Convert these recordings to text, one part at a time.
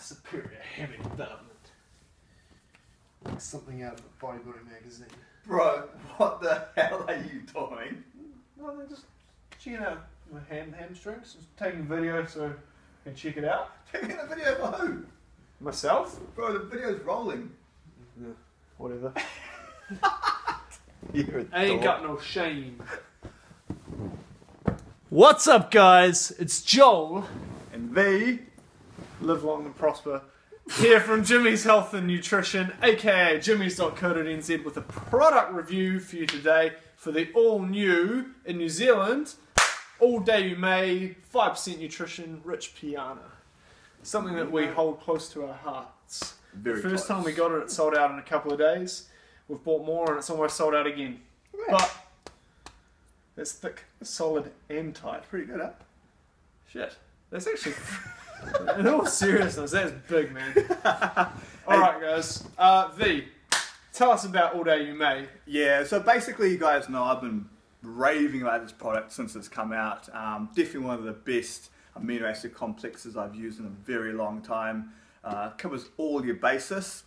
superior heavy development. Like something out of a bodybuilding magazine. Bro, what the hell are you doing? No, they're just checking out my hamstrings. Just taking a video so I can check it out. Taking a video for who? Myself? Bro, the video's rolling. Yeah, whatever. I ain't got no shame. What's up, guys? It's Joel. And Vee. Live long and prosper. Here from gymeez Health and Nutrition, aka gymeez.co.nz, with a product review for you today for the all new, in New Zealand, all day you may, 5% nutrition, rich piana. Something that we hold close to our hearts. Very the first close. time we got it, it sold out in a couple of days. We've bought more and it's almost sold out again. Yeah. But it's thick, solid and tight. Pretty good, huh? Shit. That's actually... In all seriousness, that's big, man. Alright, guys. V, tell us about All Day You May. Yeah, so basically, you guys know I've been raving about this product since it's come out. Definitely one of the best amino acid complexes I've used in a very long time. Covers all your bases.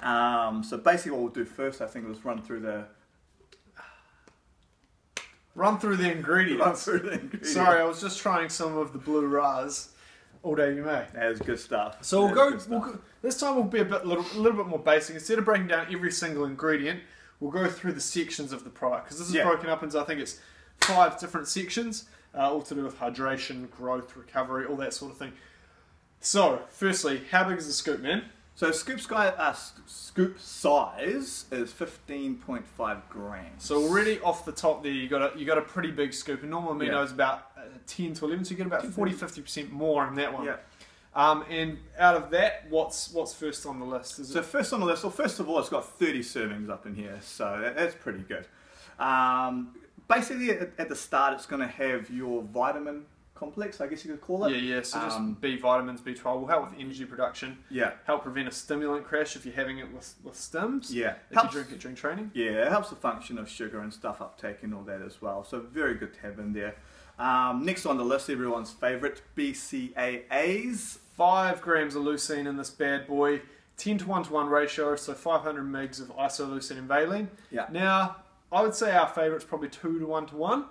So basically what we'll do first, I think, is run through the ingredients. Sorry, I was just trying some of the blue Ras. All Day You May. That is good stuff. So we'll go, this time we'll be a little bit more basic. Instead of breaking down every single ingredient, we'll go through the sections of the product. Because this is broken up into, I think it's 5 different sections, all to do with hydration, growth, recovery, all that sort of thing. So, firstly, how big is the scoop, man? So scoop size is 15.5 grams. So already off the top there, you got a pretty big scoop. A normal amino is about 10 to 11, so you get about 40-50% more in that one. Yeah. And out of that, what's first on the list? So first on the list, well, first of all, it's got 30 servings up in here, so that's pretty good. Basically, at the start, it's going to have your vitamin complex, I guess you could call it. Yeah, so just B vitamins, B12 will help with energy production. Yeah. Help prevent a stimulant crash if you're having it with stims. Yeah. If you drink it during training. Yeah, it helps the function of sugar and stuff uptake and all that as well. So very good to have in there. Next on the list, everyone's favourite, BCAAs. 5 grams of leucine in this bad boy. 10 to 1:1 ratio, so 500 mgs of isoleucine and valine. Yeah. Now, I would say our favourite's probably 2 to 1:1.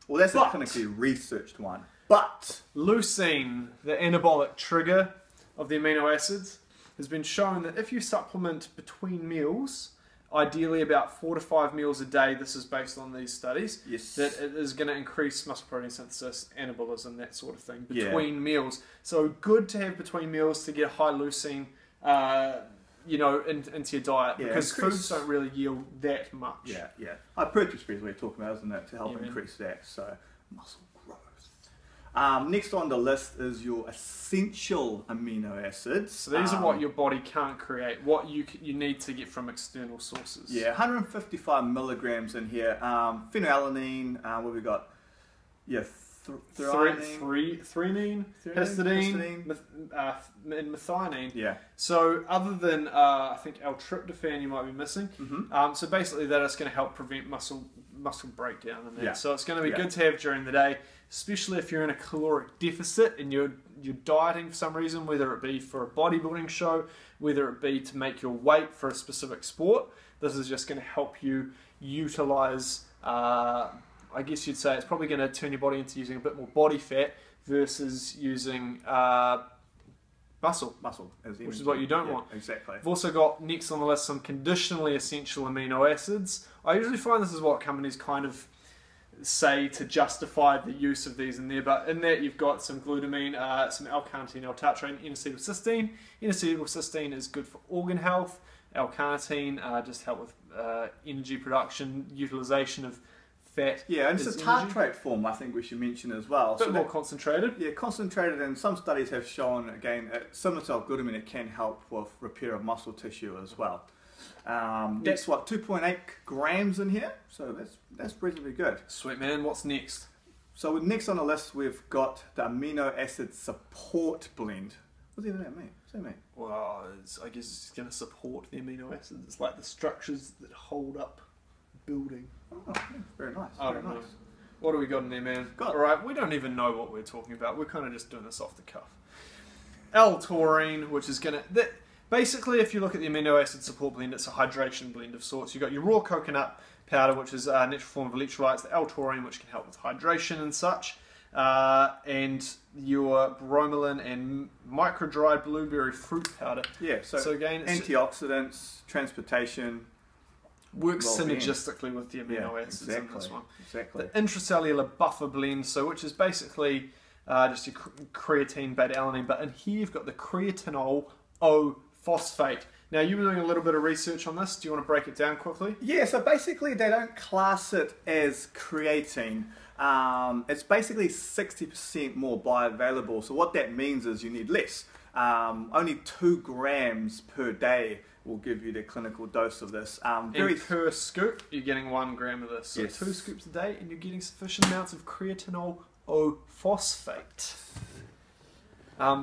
Well, that's a clinically researched one. But leucine, the anabolic trigger of the amino acids, has been shown that if you supplement between meals, ideally about 4 to 5 meals a day, this is based on these studies, that it is going to increase muscle protein synthesis, anabolism, that sort of thing, between meals. So good to have between meals to get high leucine, you know, into your diet, because foods don't really yield that much. Yeah. Hypertrophy is what you're talking about, isn't it? To help increase that, so muscle growth. Next on the list is your essential amino acids. So these are what your body can't create, what you need to get from external sources. Yeah, 155 milligrams in here. Phenylalanine, what have we got? Yeah, threonine, histidine, and methionine. Yeah. So other than I think L-tryptophan, you might be missing. So basically, that is going to help prevent muscle breakdown in that. Yeah. So it's going to be good to have during the day, especially if you're in a caloric deficit and you're dieting for some reason, whether it be for a bodybuilding show, whether it be to make your weight for a specific sport. This is just going to help you utilize. I guess you'd say it's probably going to turn your body into using a bit more body fat versus using muscle, which is what you don't want. Exactly. I've also got next on the list some conditionally essential amino acids. I usually find this is what companies kind of say to justify the use of these in there, but in that you've got some glutamine, some L-carnitine, L-tartrate, and N-acetylcysteine. N-acetylcysteine is good for organ health. L-carnitine just help with energy production, utilization of fat. Yeah, and it's a tartrate form, I think we should mention as well. A bit more concentrated. Yeah, concentrated, and some studies have shown, again, similar to L-glutamine, it can help with repair of muscle tissue as well. That's what, 2.8 grams in here, so that's reasonably good. Sweet, man. What's next? So next on the list, we've got the amino acid support blend. What does that mean? What's that mean? Well, I guess it's going to support the amino acids. It's like the structures that hold up building. Oh, very nice. Very nice. What do we got in there, man? Alright, we don't even know what we're talking about. We're kind of just doing this off the cuff. L-taurine, which is going to... Basically, if you look at the amino acid support blend, it's a hydration blend of sorts. You've got your raw coconut powder, which is a natural form of electrolytes, the L-taurine, which can help with hydration and such, and your bromelain and micro-dried blueberry fruit powder. Yeah, so again, antioxidants, transportation... Works synergistically with the amino acids in this one. Exactly. The intracellular buffer blend, which is basically just your creatine, beta-alanine, but in here you've got the creatinol O-phosphate. Now, you were doing a little bit of research on this. Do you want to break it down quickly? Yeah, so basically they don't class it as creatine. It's basically 60% more bioavailable. So what that means is you need less. Only 2 grams per day will give you the clinical dose of this. Per scoop, you're getting 1 gram of this. So yes. 2 scoops a day, and you're getting sufficient amounts of creatinol O-phosphate.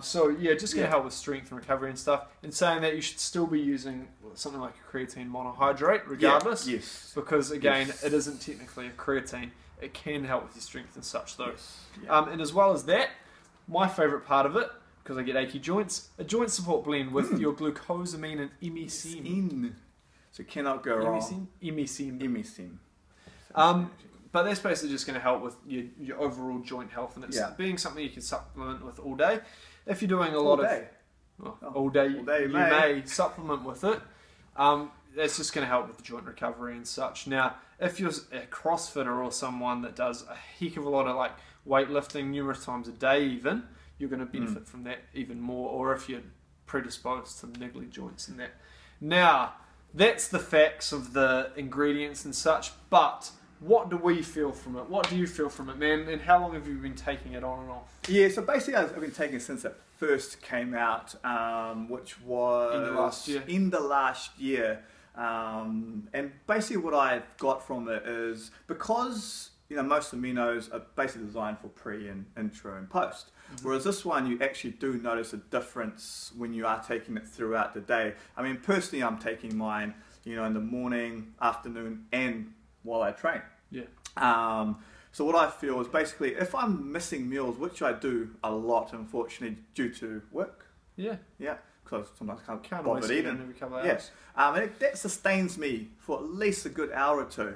So yeah, just going to help with strength and recovery and stuff. In saying that, you should still be using something like a creatine monohydrate, regardless. Yes. Because again, it isn't technically a creatine. It can help with your strength and such, though. Yes. Yeah. And as well as that, my favourite part of it, because I get achy joints, a joint support blend with your glucosamine and imesine. So cannot go wrong. Imesine. But that's basically just going to help with your overall joint health, and it's being something you can supplement with all day. If you're doing a lot of all day, you may supplement with it. That's just going to help with the joint recovery and such. Now, if you're a CrossFitter or someone that does a heck of a lot of like weightlifting numerous times a day, even, you're going to benefit from that even more. Or if you're predisposed to niggly joints and that. Now, that's the facts of the ingredients and such. But what do we feel from it? What do you feel from it, man? And how long have you been taking it on and off? Yeah, so basically I've been taking it since it first came out, which was in the last year. And basically what I've got from it is, because most aminos are basically designed for pre and intro and post. Whereas this one, you actually do notice a difference when you are taking it throughout the day. I mean, personally, I'm taking mine, in the morning, afternoon, and while I train. Yeah. So what I feel is basically, if I'm missing meals, which I do a lot, unfortunately, due to work. Yeah. Yeah. Because sometimes I can't bother eating. Every couple of hours. And that sustains me for at least a good hour or two.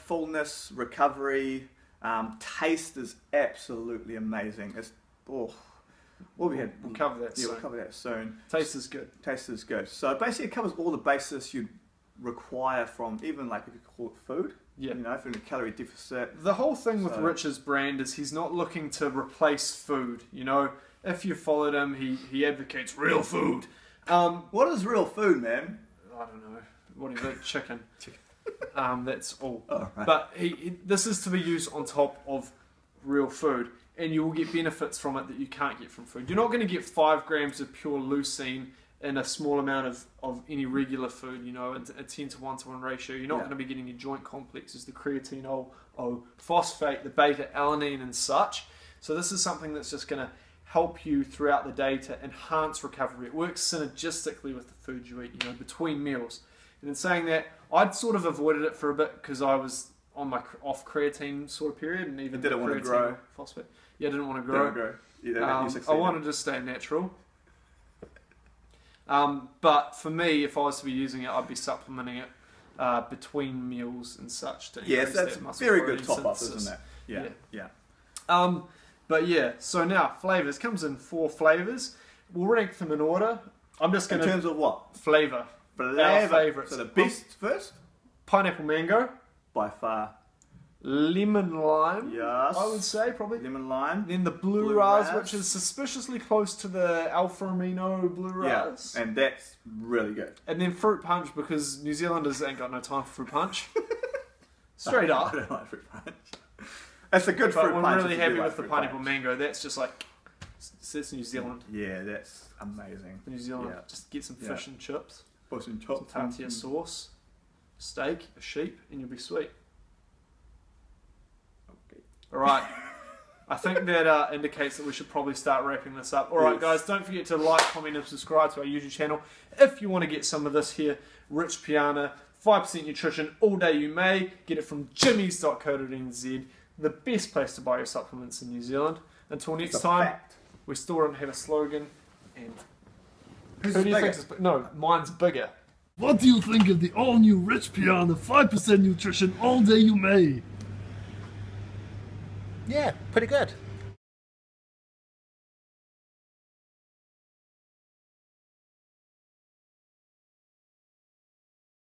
Fullness, recovery, taste is absolutely amazing. It's we'll cover that soon. We'll cover that soon. Taste is good. Taste is good. So basically, it covers all the bases you require from even like if you call it food. Yeah. If you're in a calorie deficit. The whole thing with Rich's brand is he's not looking to replace food. If you followed him, he advocates real food. What is real food, man? I don't know. What is it? Chicken. That's all. Oh, right. But this is to be used on top of real food, and you will get benefits from it that you can't get from food. You're not going to get 5 grams of pure leucine in a small amount of any regular food, a 10 to 1 to 1 ratio. You're not going to be getting your joint complexes, the creatine O-phosphate, the beta-alanine and such. So this is something that's just going to help you throughout the day to enhance recovery. It works synergistically with the food you eat, between meals. And in saying that, I'd sort of avoided it for a bit because I was on my off creatine sort of period, and even didn't want to grow. Phosphate. Yeah, I didn't want to grow. I wanted to stay natural. But for me, if I was to be using it, I'd be supplementing it between meals and such to increase that's that muscle very good top up, synthesis. isn't it? Yeah. But yeah, so now flavors comes in 4 flavors. We'll rank them in order. I'm just going to in terms of what flavor. Our favourites. So the best first? Pineapple mango. By far. Lemon lime. Yes. I would say probably. Lemon lime. Then the blue ras, which is suspiciously close to the alpha amino blue ras. Yeah, and that's really good. And then fruit punch, because New Zealanders ain't got no time for fruit punch. Straight up. I don't like fruit punch. It's a good fruit punch. But I'm really happy with the pineapple mango. That's just like, that's New Zealand. Yeah, that's amazing. New Zealand. Just get some fish and chips. Or some chops. Some tortilla sauce, steak, a sheep, and you'll be sweet. Okay. Alright. I think that indicates that we should probably start wrapping this up. Alright guys, don't forget to like, comment and subscribe to our YouTube channel. If you want to get some of this here, Rich Piana, 5% nutrition, all day you may. Get it from gymeez.co.nz, the best place to buy your supplements in New Zealand. Until next time, We still don't have a slogan. And Who's who do you bigger? think is... No, mine's bigger. What do you think of the all-new Rich Piana 5% nutrition all day you may? Yeah, pretty good.